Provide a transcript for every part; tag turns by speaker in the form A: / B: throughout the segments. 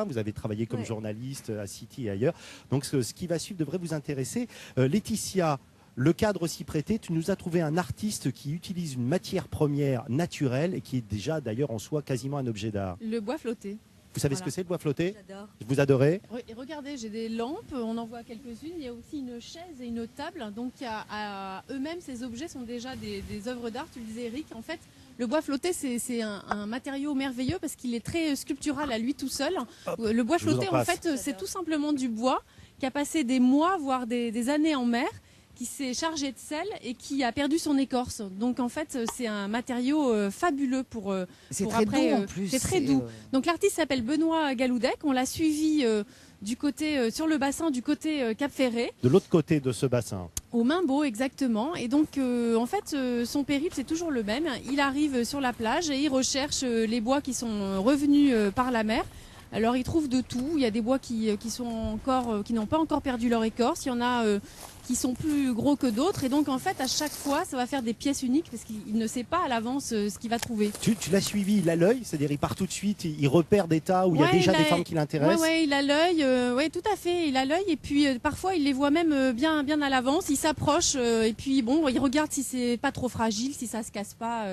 A: Vous avez travaillé comme journaliste à City et ailleurs. Donc ce qui va suivre devrait vous intéresser. Laetitia, le cadre s'y prêtait. Tu nous as trouvé un artiste qui utilise une matière première naturelle et qui est déjà d'ailleurs en soi quasiment un objet d'art.
B: Le bois flotté.
A: Vous savez ce que c'est le bois flotté?
C: J'adore.
A: Vous adorez?
B: Et regardez, j'ai des lampes, on en voit quelques-unes. Il y a aussi une chaise et une table. Donc à eux-mêmes, ces objets sont déjà des œuvres d'art. Tu le disais, Eric. En fait, le bois flotté, c'est un matériau merveilleux parce qu'il est très sculptural à lui tout seul. Le bois flotté, en fait, c'est tout simplement du bois qui a passé des mois, voire des années en mer, qui s'est chargé de sel et qui a perdu son écorce. Donc en fait, c'est un matériau fabuleux pour
C: C'est
B: pour
C: très
B: après,
C: doux en plus.
B: c'est très doux. Donc l'artiste s'appelle Benoît Galoudec. On l'a suivi du côté sur le bassin du côté Cap Ferré.
A: De l'autre côté de ce bassin.
B: Au Maimbo, exactement. Et donc, en fait, son périple, c'est toujours le même. Il arrive sur la plage et il recherche les bois qui sont revenus par la mer. Alors, il trouve de tout. Il y a des bois qui n'ont pas encore perdu leur écorce. Il y en a qui sont plus gros que d'autres. Et donc, en fait, à chaque fois, ça va faire des pièces uniques parce qu'il ne sait pas à l'avance ce qu'il va trouver.
A: Tu l'as suivi, il a l'œil, c'est-à-dire il part tout de suite, il repère des tas où il y a déjà des formes qui l'intéressent.
B: Oui, il a l'œil, ouais, tout à fait, il a l'œil et puis parfois il les voit même bien à l'avance, il s'approche et puis bon, il regarde si c'est pas trop fragile, si ça se casse pas,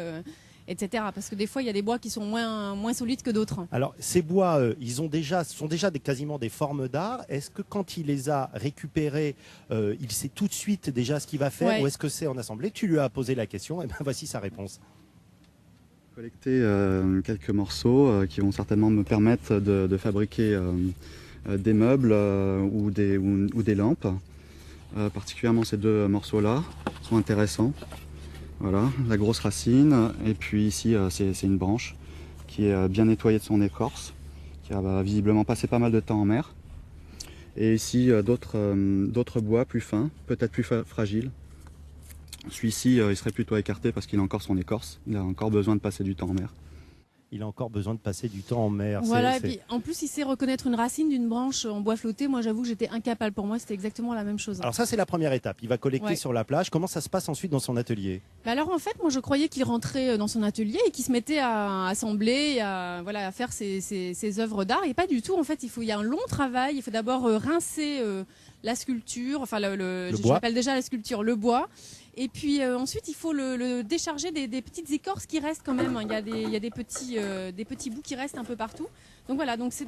B: etc. Parce que des fois il y a des bois qui sont moins solides que d'autres.
A: Alors ces bois, sont déjà quasiment des formes d'art. Est-ce que quand il les a récupérés, il sait tout de suite déjà ce qu'il va faire ou est-ce que c'est en assemblée? Tu lui as posé la question et ben voici sa réponse.
D: Collecter quelques morceaux qui vont certainement me permettre de fabriquer des meubles ou des lampes. Particulièrement ces deux morceaux-là sont intéressants. Voilà, la grosse racine et puis ici c'est une branche qui est bien nettoyée de son écorce, qui a visiblement passé pas mal de temps en mer. Et ici d'autres bois plus fins, peut-être plus fragiles. Celui-ci, il serait plutôt écarté parce qu'il a encore son écorce. Il a encore besoin de passer du temps en mer.
A: Il a encore besoin de passer du temps en mer.
B: Voilà, et puis en plus il sait reconnaître une racine d'une branche en bois flotté. Moi j'avoue que j'étais incapable, pour moi c'était exactement la même chose.
A: Alors ça c'est la première étape, il va collecter sur la plage. Comment ça se passe ensuite dans son atelier?
B: Alors en fait moi je croyais qu'il rentrait dans son atelier et qu'il se mettait à assembler, à faire ses œuvres d'art, et pas du tout. En fait il y a un long travail, il faut d'abord rincer la sculpture, enfin je l'appelle déjà la sculpture, le bois. Et puis ensuite, il faut le décharger des petites écorces qui restent quand même. Il y a des petits bouts qui restent un peu partout. Donc voilà, donc c'est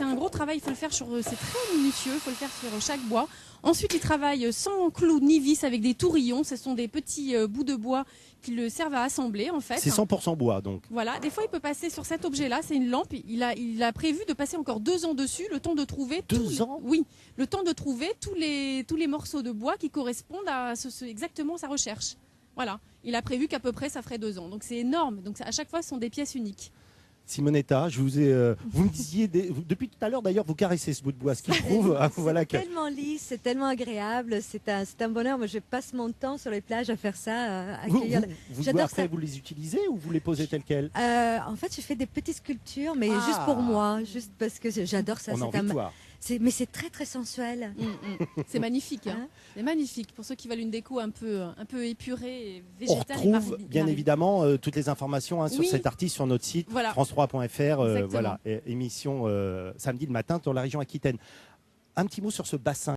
B: un gros travail. Il faut le faire c'est très minutieux. Il faut le faire sur chaque bois. Ensuite, il travaille sans clous ni vis avec des tourillons. Ce sont des petits bouts de bois qui le servent à assembler en fait.
A: C'est 100% bois donc.
B: Voilà, des fois il peut passer sur cet objet-là, c'est une lampe. Il a prévu de passer encore 2 ans dessus, le temps de trouver. Oui, le temps de trouver tous les morceaux de bois qui correspondent à exactement sa recherche. Voilà, il a prévu qu'à peu près ça ferait 2 ans. Donc c'est énorme. Donc à chaque fois ce sont des pièces uniques.
A: Simonetta, vous me disiez, depuis tout à l'heure d'ailleurs, vous caressez ce bout de bois, ce qui prouve.
C: C'est tellement lisse, c'est tellement agréable, c'est un bonheur. Moi, je passe mon temps sur les plages à faire ça, à accueillir.
A: J'adore ça. Vous les utilisez ou vous les posez telles quelles?
C: En fait, je fais des petites sculptures, mais juste pour moi, juste parce que j'adore ça.
A: On a envie de voir.
C: Mais c'est très très sensuel.
B: C'est magnifique, hein. C'est magnifique. Pour ceux qui veulent une déco un peu épurée et végétale.
A: On retrouve bien évidemment toutes les informations sur cet artiste sur notre site france3.fr. Voilà, émission samedi le matin dans la région Aquitaine. Un petit mot sur ce bassin.